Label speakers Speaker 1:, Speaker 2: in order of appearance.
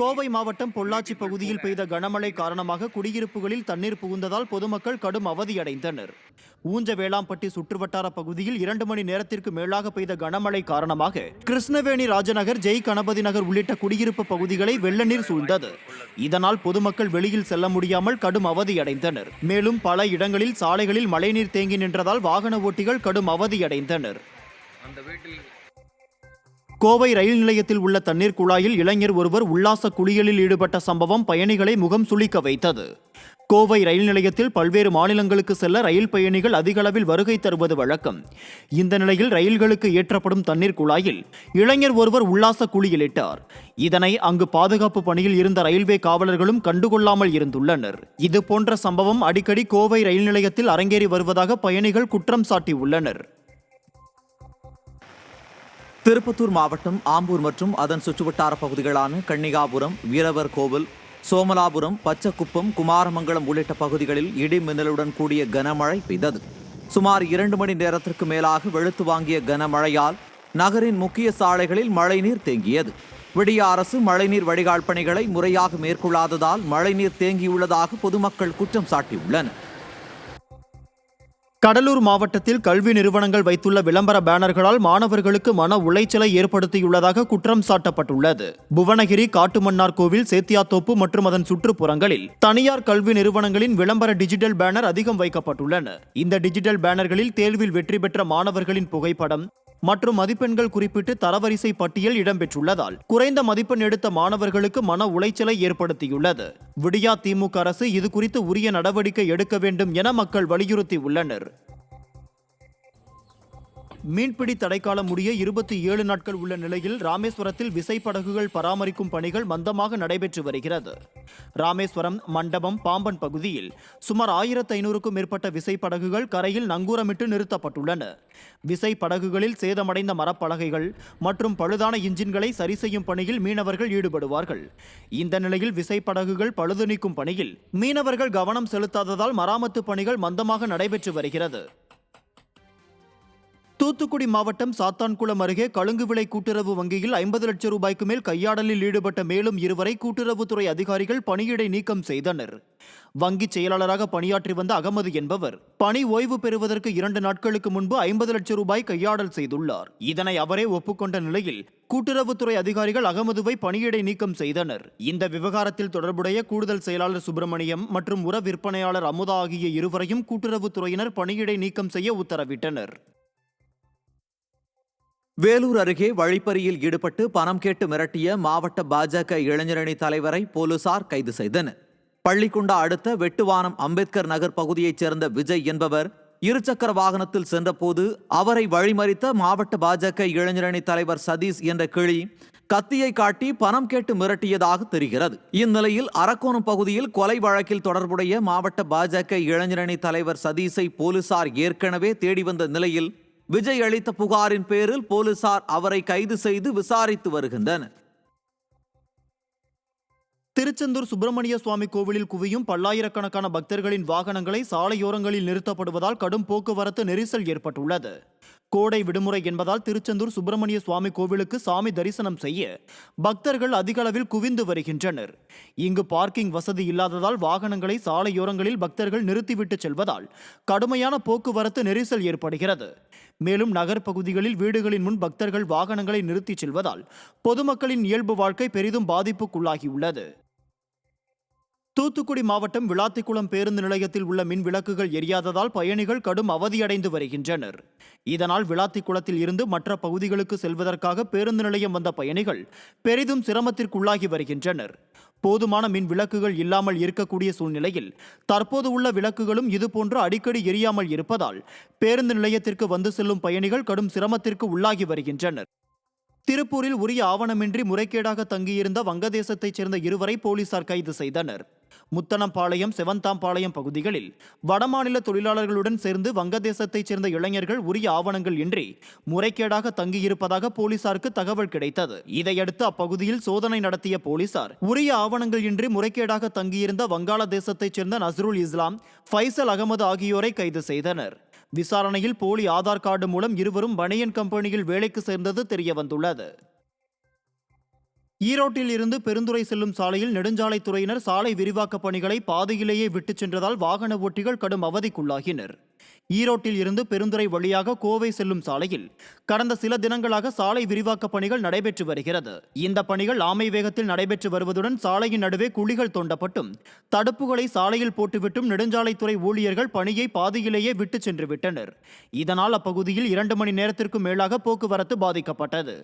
Speaker 1: கோவை மாவட்டம் பொள்ளாச்சி பகுதியில் பெய்த கனமழை காரணமாக குடியிருப்புகளில் தண்ணீர் புகுந்ததால் பொதுமக்கள் கடும் அவதியடைந்தனர். ஊஞ்சவேளாம்பட்டி சுற்றுவட்டார பகுதியில் 2 மணி நேரத்திற்கு மேலாக பெய்த கனமழை காரணமாக கிருஷ்ணவேணி ராஜநகர், ஜெய் கணபதி நகர் உள்ளிட்ட குடியிருப்பு பகுதிகளை வெள்ள நீர் சூழ்ந்தது. இதனால் பொதுமக்கள் வெளியில் செல்ல முடியாமல் கடும் அவதியடைந்தனர். மேலும் பல இடங்களில் சாலைகளில் மழைநீர் தேங்கி நின்றதால் வாகன ஓட்டிகள் கடும் அவதியடைந்தனர். கோவை ரயில் நிலையத்தில் உள்ள தண்ணீர் குழாயில் இளைஞர் ஒருவர் உல்லாச குளியலில் ஈடுபட்ட சம்பவம் பயணிகளை முகம் சுளிக்க வைத்தது. கோவை ரயில் நிலையத்தில் பல்வேறு மாநிலங்களுக்கு செல்ல ரயில் பயணிகள் அதிக அளவில் வருகை தருவது வழக்கம். இந்த நிலையில் ரயில்களுக்கு ஏற்றப்படும் தண்ணீர் குழாயில் இளைஞர் ஒருவர் உல்லாச குளியலிட்டார். இதனை அங்கு பாதுகாப்பு பணியில் இருந்த ரயில்வே காவலர்களும் கண்டுகொள்ளாமல் இருந்துள்ளனர். இதுபோன்ற சம்பவம் அடிக்கடி கோவை ரயில் நிலையத்தில் அரங்கேறி வருவதாக பயணிகள் குற்றம் சாட்டியுள்ளனர்.
Speaker 2: திருப்பத்தூர் மாவட்டம் ஆம்பூர் மற்றும் அதன் சுற்றுவட்டார பகுதிகளான கன்னிகாபுரம், வீரவர் கோவில், சோமலாபுரம், பச்சக்குப்பம், குமாரமங்கலம் உள்ளிட்ட பகுதிகளில் இடி மின்னலுடன் கூடிய கனமழை பெய்தது. சுமார் 2 மணி நேரத்திற்கு மேலாக வெளுத்து வாங்கிய கனமழையால் நகரின் முக்கிய சாலைகளில் மழைநீர் தேங்கியது. விடிய அரசு மழைநீர் வடிகால் பணிகளை முறையாக மேற்கொள்ளாததால் மழைநீர் தேங்கியுள்ளதாக பொதுமக்கள் குற்றம் சாட்டியுள்ளனர்.
Speaker 1: கடலூர் மாவட்டத்தில் கல்வி நிறுவனங்கள் வைத்துள்ள விளம்பர பேனர்களால் மாணவர்களுக்கு மன உளைச்சலை ஏற்படுத்தியுள்ளதாக குற்றம் சாட்டப்பட்டுள்ளது. புவனகிரி, காட்டுமன்னார் கோவில், சேத்தியாத்தோப்பு மற்றும் அதன் சுற்றுப்புறங்களில் தனியார் கல்வி நிறுவனங்களின் விளம்பர டிஜிட்டல் பேனர் அதிகம் வைக்கப்பட்டுள்ளன. இந்த டிஜிட்டல் பேனர்களில் தேர்வில் வெற்றி பெற்ற மாணவர்களின் புகைப்படம் மற்றும் மதிப்பெண்கள் குறிப்பிட்டு தரவரிசை பட்டியல் இடம்பெற்றுள்ளதால் குறைந்த மதிப்பெண் எடுத்த மாணவர்களுக்கு மன உளைச்சலை ஏற்படுத்தியுள்ளது. விடியா திமுக அரசு இது குறித்து உரிய நடவடிக்கை எடுக்க வேண்டும் என மக்கள் வலியுறுத்தியுள்ளனர். மீன்பிடி தடைக்காலம் முடிய 27 நாட்கள் உள்ள நிலையில் ராமேஸ்வரத்தில் விசைப்படகுகள் பராமரிக்கும் பணிகள் மந்தமாக நடைபெற்று வருகிறது. ராமேஸ்வரம், மண்டபம், பாம்பன் பகுதியில் சுமார் 1500க்கும் மேற்பட்ட விசைப்படகுகள் கரையில் நங்கூரமிட்டு நிறுத்தப்பட்டுள்ளன. விசைப்படகுகளில் சேதமடைந்த மரப்பலகைகள் மற்றும் பழுதான இன்ஜின்களை சரி செய்யும் பணியில் மீனவர்கள் ஈடுபடுவார்கள். இந்த நிலையில் விசைப்படகுகள் பழுது நீக்கும் பணியில் மீனவர்கள் கவனம் செலுத்தாததால் மராமத்து பணிகள் மந்தமாக நடைபெற்று வருகிறது. தூத்துக்குடி மாவட்டம் சாத்தான்குளம் அருகே கழுங்கு விலை கூட்டுறவு வங்கியில் 50 லட்சம் ரூபாய்க்கு மேல் கையாடலில் ஈடுபட்ட மேலும் 2 வரை கூட்டுறவுத்துறை அதிகாரிகள் பணியிடை நீக்கம் செய்தனர். வங்கி செயலாளராக பணியாற்றி வந்த அகமது என்பவர் பணி ஓய்வு பெறுவதற்கு 2 நாட்களுக்கு முன்பு 50 லட்சம் ரூபாய் கையாடல் செய்துள்ளார். இதனை அவரே ஒப்புக்கொண்ட நிலையில் கூட்டுறவுத்துறை அதிகாரிகள் அகமதுவை பணியிடை நீக்கம் செய்தனர். இந்த விவகாரத்தில் தொடர்புடைய கூடுதல் செயலாளர் சுப்பிரமணியம் மற்றும் உர விற்பனையாளர் அமுதா ஆகிய இருவரையும் கூட்டுறவுத்துறையினர் பணியிடை நீக்கம் செய்ய உத்தரவிட்டனர்.
Speaker 2: வேலூர் அருகே வழிப்பறியில் ஈடுபட்டு பணம் கேட்டு மிரட்டிய மாவட்ட பாஜக இளைஞரணி தலைவரை போலீசார் கைது செய்தனர். பள்ளிக்குண்டா அடுத்த வெட்டுவானம் அம்பேத்கர் நகர் பகுதியைச் சேர்ந்த விஜய் என்பவர் இருசக்கர வாகனத்தில் சென்றபோது அவரை வழிமறித்த மாவட்ட பாஜக இளைஞரணி தலைவர் சதீஷ் என்ற கிளி கத்தியை காட்டி பணம் கேட்டு மிரட்டியதாக தெரிகிறது. இந்நிலையில் அரக்கோணம் பகுதியில் கொலை வழக்கில் தொடர்புடைய மாவட்ட பாஜக இளைஞரணி தலைவர் சதீஷை போலீசார் ஏற்கனவே தேடி வந்த நிலையில் விஜய் அளித்த புகாரின் பேரில் போலீசார் அவரை கைது செய்து விசாரித்து வருகின்றனர்.
Speaker 1: திருச்செந்தூர் சுப்பிரமணிய சுவாமி கோவிலில் குவியும் பல்லாயிரக்கணக்கான பக்தர்களின் வாகனங்களை சாலையோரங்களில் நிறுத்தப்படுவதால் கடும் போக்குவரத்து நெரிசல் ஏற்பட்டுள்ளது. கோடை விடுமுறை என்பதால் திருச்செந்தூர் சுப்பிரமணிய சுவாமி கோவிலுக்கு சாமி தரிசனம் செய்ய பக்தர்கள் அதிக அளவில் குவிந்து வருகின்றனர். இங்கு பார்க்கிங் வசதி இல்லாததால் வாகனங்களை சாலையோரங்களில் பக்தர்கள் நிறுத்திவிட்டு செல்வதால் கடுமையான போக்குவரத்து நெரிசல் ஏற்படுகிறது. மேலும் நகர் பகுதிகளில் வீடுகளின் முன் பக்தர்கள் வாகனங்களை நிறுத்தி செல்வதால் பொதுமக்களின் இயல்பு வாழ்க்கை பெரிதும் பாதிப்புக்குள்ளாகியுள்ளது. தூத்துக்குடி மாவட்டம் விளாத்திக்குளம் பேருந்து நிலையத்தில் உள்ள மின் விளக்குகள் எரியாததால் பயணிகள் கடும் அவதியடைந்து வருகின்றனர். இதனால் விளாத்திக்குளத்தில் இருந்து மற்ற பகுதிகளுக்கு செல்வதற்காக பேருந்து நிலையம் வந்த பயணிகள் பெரிதும் சிரமத்திற்குள்ளாகி வருகின்றனர். போதுமான மின் விளக்குகள் இல்லாமல் இருக்கக்கூடிய சூழ்நிலையில் தற்போது உள்ள விளக்குகளும் இதுபோன்று அடிக்கடி எரியாமல் இருப்பதால் பேருந்து நிலையத்திற்கு வந்து செல்லும் பயணிகள் கடும் சிரமத்திற்கு உள்ளாகி வருகின்றனர். திருப்பூரில் உரிய ஆவணமின்றி முறைகேடாக தங்கியிருந்த வங்கதேசத்தைச் சேர்ந்த 2 வரை போலீசார் கைது செய்தனர். முத்தனம்பாளையம், செவந்தாம்பாளையம் பகுதிகளில் வடமாநில தொழிலாளர்களுடன் சேர்ந்து வங்கதேசத்தைச் சேர்ந்த இளைஞர்கள் உரிய ஆவணங்கள் இன்றி முறைகேடாக தங்கியிருப்பதாக போலீசாருக்கு தகவல் கிடைத்தது. இதையடுத்து அப்பகுதியில் சோதனை நடத்திய போலீசார் உரிய ஆவணங்கள் இன்றி முறைகேடாக தங்கியிருந்த வங்காளதேசத்தைச் சேர்ந்த நஸ்ருல் இஸ்லாம், ஃபைசல் அகமது ஆகியோரை கைது செய்தனர். விசாரணையில் போலி ஆதார் கார்டு மூலம் இருவரும் பனியன் கம்பெனியில் வேலைக்கு சேர்ந்தது தெரியவந்துள்ளது. ஈரோட்டில் இருந்து பெருந்துறை செல்லும் சாலையில் நெடுஞ்சாலைத்துறையினர் சாலை விரிவாக்க பணிகளை பாதையிலேயே விட்டுச் சென்றதால் வாகன ஓட்டிகள் கடும் அவதிக்குள்ளாகினர். ஈரோட்டில் இருந்து பெருந்துறை வழியாக கோவை செல்லும் சாலையில் கடந்த சில தினங்களாக சாலை விரிவாக்க பணிகள் நடைபெற்று வருகிறது. இந்த பணிகள் ஆமை வேகத்தில் நடைபெற்று வருவதுடன் சாலையின் நடுவே குழிகள் தோண்டப்பட்டும் தடுப்புகளை சாலையில் போட்டுவிட்டும் நெடுஞ்சாலைத்துறை ஊழியர்கள் பணியை பாதையிலேயே விட்டுச் சென்று விட்டனர். இதனால் அப்பகுதியில் 2 மணி நேரத்திற்கு மேலாக போக்குவரத்து பாதிக்கப்பட்டது.